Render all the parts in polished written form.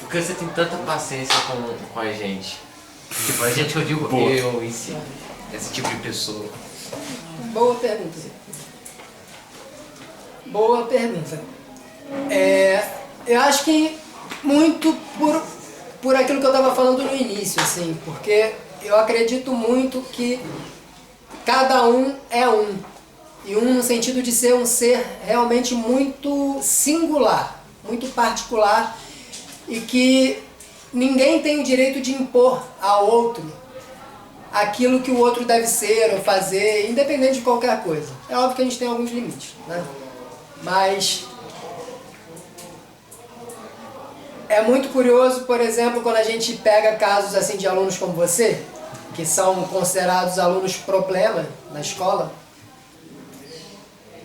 Por que você tem tanta paciência com a gente? Tipo, a gente, eu digo, eu em si, esse tipo de pessoa. Boa pergunta. Boa pergunta. Eu acho que muito por aquilo que eu estava falando no início, assim, porque eu acredito muito que cada um é um. E um no sentido de ser um ser realmente muito singular, muito particular, e que ninguém tem o direito de impor ao outro aquilo que o outro deve ser ou fazer, independente de qualquer coisa. É óbvio que a gente tem alguns limites, né? Mas é muito curioso, por exemplo, quando a gente pega casos assim de alunos como você, que são considerados alunos problema na escola,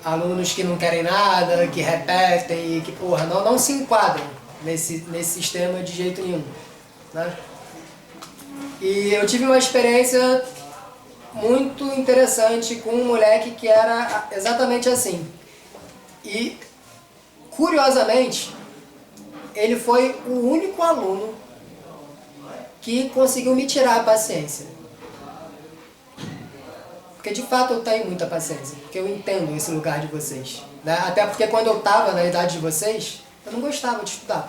alunos que não querem nada, que repetem e que, porra, não se enquadram nesse sistema de jeito nenhum, né? E eu tive uma experiência muito interessante com um moleque que era exatamente assim. E, curiosamente, ele foi o único aluno que conseguiu me tirar a paciência. Porque, de fato, eu tenho muita paciência, porque eu entendo esse lugar de vocês, né? Até porque quando eu estava na idade de vocês, eu não gostava de estudar,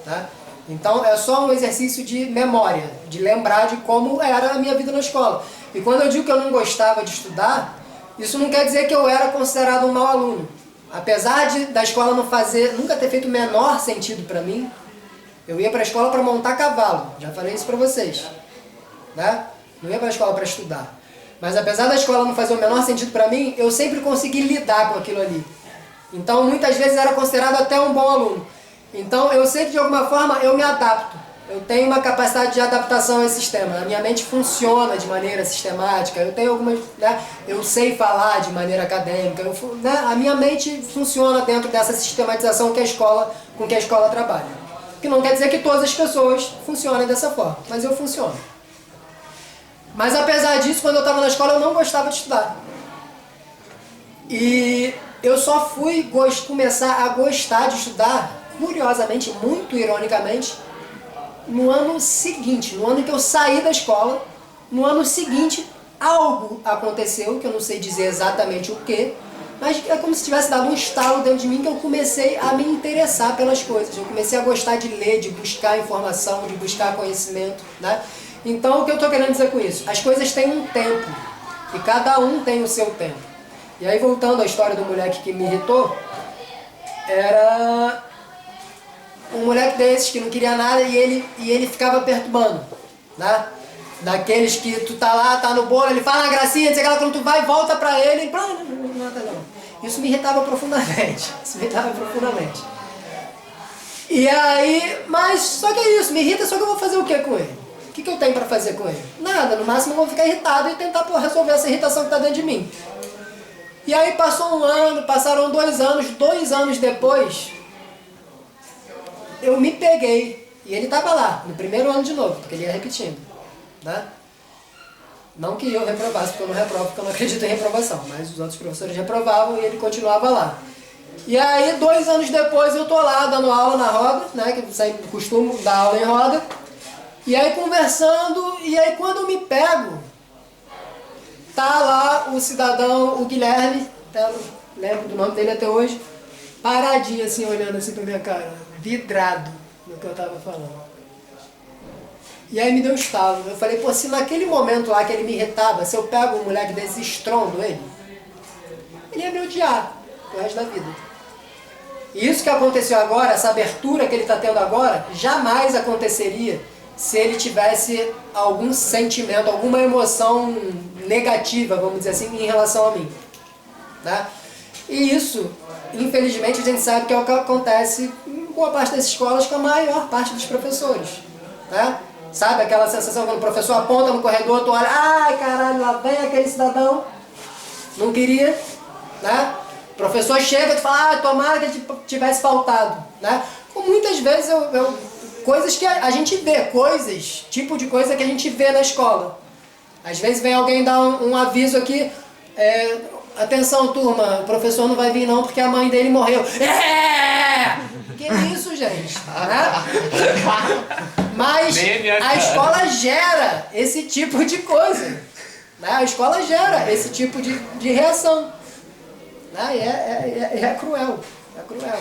né? Então é só um exercício de memória, de lembrar de como era a minha vida na escola. E quando eu digo que eu não gostava de estudar, isso não quer dizer que eu era considerado um mau aluno. Apesar da escola nunca ter feito o menor sentido para mim, eu ia para a escola para montar cavalo, já falei isso para vocês, né? Não ia para a escola para estudar. Mas apesar da escola não fazer o menor sentido para mim, eu sempre consegui lidar com aquilo ali. Então muitas vezes era considerado até um bom aluno. Então eu sei que de alguma forma eu me adapto. Eu tenho uma capacidade de adaptação a esse sistema. A minha mente funciona de maneira sistemática. Eu tenho algumas, né? Eu sei falar de maneira acadêmica. Né? A minha mente funciona dentro dessa sistematização com que a escola trabalha. Que não quer dizer que todas as pessoas funcionem dessa forma, mas eu funciono. Mas apesar disso, quando eu estava na escola eu não gostava de estudar. E eu só fui começar a gostar de estudar, curiosamente, muito ironicamente, no ano seguinte, no ano em que eu saí da escola. No ano seguinte, algo aconteceu, que eu não sei dizer exatamente o que, mas é como se tivesse dado um estalo dentro de mim, que eu comecei a me interessar pelas coisas. Eu comecei a gostar de ler, de buscar informação, de buscar conhecimento, né? Então, o que eu estou querendo dizer com isso? As coisas têm um tempo, e cada um tem o seu tempo. E aí, voltando à história do moleque que me irritou, era um moleque desses que não queria nada e ele ficava perturbando, né? Daqueles que tu tá lá, tá no bolo, ele fala uma gracinha, não sei lá, quando tu vai, volta pra ele, nada não. Isso me irritava profundamente, E aí, mas só que é isso, me irrita, só que eu vou fazer o que com ele? O que eu tenho pra fazer com ele? Nada, no máximo eu vou ficar irritado e tentar resolver essa irritação que tá dentro de mim. E aí passou um ano, passaram 2 anos, 2 anos depois, eu me peguei, e ele estava lá, no primeiro ano de novo, porque ele ia repetindo, né? Não que eu reprovasse, porque eu não reprovo, porque eu não acredito em reprovação, mas os outros professores reprovavam e ele continuava lá. E aí, 2 anos depois, eu tô lá dando aula na roda, né? Que eu sempre costumo dar aula em roda, e aí conversando, e aí quando eu me pego, tá lá o cidadão, o Guilherme, eu lembro do nome dele até hoje, paradinho assim, olhando assim pra minha cara, vidrado no que eu tava falando. E aí me deu um estalo. Eu falei, pô, se naquele momento lá que ele me irritava, se eu pego um moleque desse e estrondo ele ia me odiar o resto da vida. E isso que aconteceu agora, essa abertura que ele está tendo agora, jamais aconteceria se ele tivesse algum sentimento, alguma emoção negativa, vamos dizer assim, em relação a mim, né? E isso, infelizmente, a gente sabe que é o que acontece em boa parte das escolas com a maior parte dos professores, né? Sabe aquela sensação quando o professor aponta no corredor, tu olha, ai caralho, lá vem aquele cidadão, não queria, né? O professor chega e tu fala, ah, tomara que ele tivesse faltado, né? Como muitas vezes coisas que a gente vê, tipo de coisa que a gente vê na escola. Às vezes vem alguém dar um aviso aqui, atenção turma, o professor não vai vir não porque a mãe dele morreu. Que isso, gente? gente. Né? Mas Nem a minha a cara. escola gera esse tipo de coisa. Né? A escola gera esse tipo de reação. Né? E é cruel. É cruel.